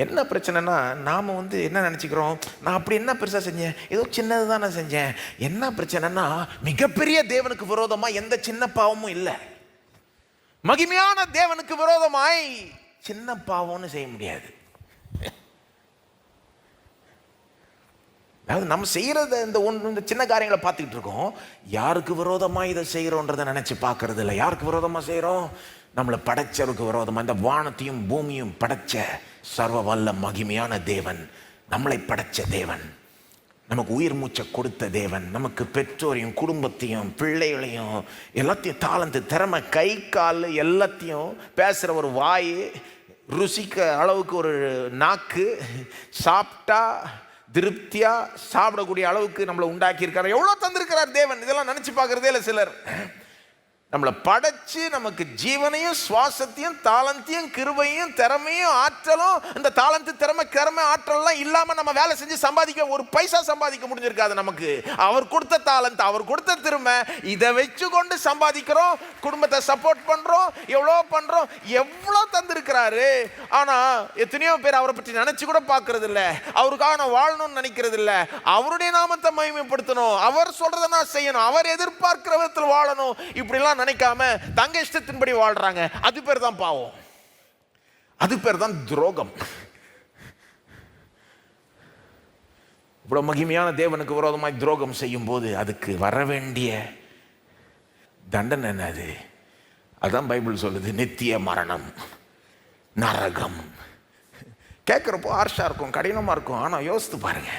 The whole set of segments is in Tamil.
என்ன பிரச்சனைனா, நாம் என்ன நினச்சிக்கிறோம், நான் அப்படி என்ன பெருசாக செஞ்சேன், ஏதோ சின்னது தான் நான் செஞ்சேன். என்ன பிரச்சனைனா, மிகப்பெரிய தேவனுக்கு விரோதமாக எந்த சின்ன பாவமும் இல்லை. மகிமையான தேவனுக்கு விரோதமாய் சின்ன பாவம்னு செய்ய முடியாது. அதாவது நம்ம செய்கிறத இந்த சின்ன காரியங்களை பார்த்துக்கிட்டு இருக்கோம். யாருக்கு விரோதமாக இதை செய்கிறோன்றதை நினச்சி பார்க்கறது இல்லை. யாருக்கு விரோதமாக செய்கிறோம்? நம்மளை படைச்சவருக்கு விரோதமாக. இந்த வானத்தையும் பூமியும் படைச்ச சர்வ வல்ல மகிமையான தேவன், நம்மளை படைச்ச தேவன், நமக்கு உயிர் மூச்சை கொடுத்த தேவன், நமக்கு பெற்றோரையும் குடும்பத்தையும் பிள்ளைகளையும் எல்லாத்தையும் தாளந்து திறமை கை கால் எல்லாத்தையும், பேசுகிற ஒரு வாய், ருசிக்க அளவுக்கு ஒரு நாக்கு, சாப்பிட்டா திருப்தியா சாப்பிடக்கூடிய அளவுக்கு நம்மளை உண்டாக்கியிருக்காரு. எவ்வளோ தந்திருக்கிறார் தேவன். இதெல்லாம் நினச்சி பார்க்குறதே இல்லை சிலர். நம்மளை படைச்சு நமக்கு ஜீவனையும் சுவாசத்தையும் தாளந்தையும் கிருபையும் திறமையும் ஆற்றலும், இந்த தாளந்து திறமை ஆற்றலாம் இல்லாமல் நம்ம வேலை செஞ்சு சம்பாதிக்க ஒரு பைசா சம்பாதிக்க முடிஞ்சிருக்காது நமக்கு. அவர் கொடுத்த தாளந்து, அவர் கொடுத்த திறமை, இதை வச்சு கொண்டு சம்பாதிக்கிறோம், குடும்பத்தை சப்போர்ட் பண்ணுறோம், எவ்வளோ தந்திருக்கிறாரு. ஆனால் எத்தனையோ பேர் அவரை பற்றி நினச்சி கூட பார்க்கறது இல்லை. அவருக்காக நான் வாழணும்னு நினைக்கிறது இல்லை. அவருடைய நாமத்தை மகிமைப்படுத்தணும், அவர் சொல்றதை நான் செய்யணும், அவர் எதிர்பார்க்கிற விதத்தில் வாழணும், இப்படிலாம் நினைக்காம தங்க இஷ்டத்தின்படி வாழ்றாங்க. அது பேர் தான் பாவம், அது பேர் தான் துரோகம். இவ்வளவு மகிமையான தேவனுக்கு விரோதமாய் துரோகம் செய்யும் போது அதுக்கு வர வேண்டிய தண்டனை என்னது? அதான் பைபிள் சொல்லுது, நித்திய மரணம், நரகம். கேட்குறப்போ ஆர்ஷா இருக்கும், கடினமாக இருக்கும். ஆனால் யோசித்து பாருங்க,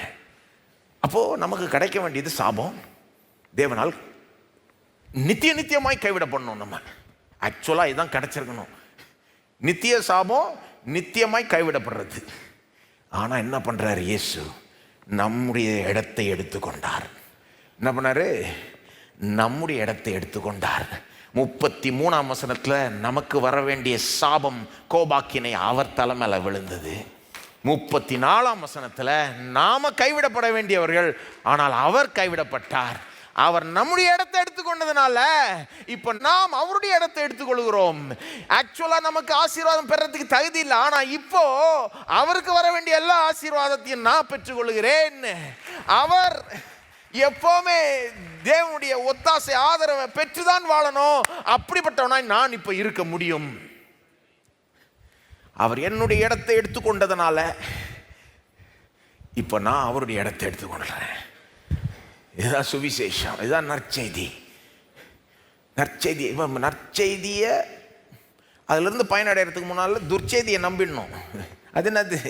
அப்போ நமக்கு கிடைக்க வேண்டியது சாபம். தேவனால் நித்தியமாய் கைவிடப்படணும். நம்ம ஆக்சுவலாக இதுதான் கிடைச்சிருக்கணும், நித்திய சாபம், நித்தியமாய் கைவிடப்படுறது. ஆனால் என்ன பண்ணுறாரு இயேசு? நம்முடைய இடத்தை எடுத்துக்கொண்டார். என்ன பண்ணாரு? நம்முடைய இடத்தை எடுத்துக்கொண்டார். 33ஆம் வசனத்தில் நமக்கு வர வேண்டிய சாபம், கோபாக்கினை அவர் தலைமையில் விழுந்தது. 34ஆம் வசனத்தில் நாம கைவிடப்பட வேண்டியவர்கள், ஆனால் அவர் கைவிடப்பட்டார். அவர் நம்முடைய இடத்தை எடுத்துக்கொண்டதுனால இப்ப நாம் அவருடைய இடத்தை எடுத்துக்கொள்கிறோம். ஆக்சுவலா நமக்கு ஆசீர்வாதம் பெறறதுக்கு தகுதி இல்லை. ஆனா இப்போ அவருக்கு வர வேண்டிய எல்லா ஆசீர்வாதத்தையும் நான் பெற்றுக்கொள்கிறேன். அவர் எப்பவுமே தேவனுடைய ஒத்தாசை ஆதரவை பெற்றுதான் வாழணும். அப்படிப்பட்டவனாய் நான் இப்ப இருக்க முடியும். அவர் என்னுடைய இடத்தை எடுத்துக்கொண்டதுனால இப்ப நான் அவருடைய இடத்தை எடுத்துக்கொள்றேன். இதுதான் சுவிசேஷம், இதுதான் நற்செய்தி. நற்செய்தியை அதிலிருந்து பயனடைகிறதுக்கு முன்னால் துர்ச்செய்தியை நம்பிடணும். அது என்னது?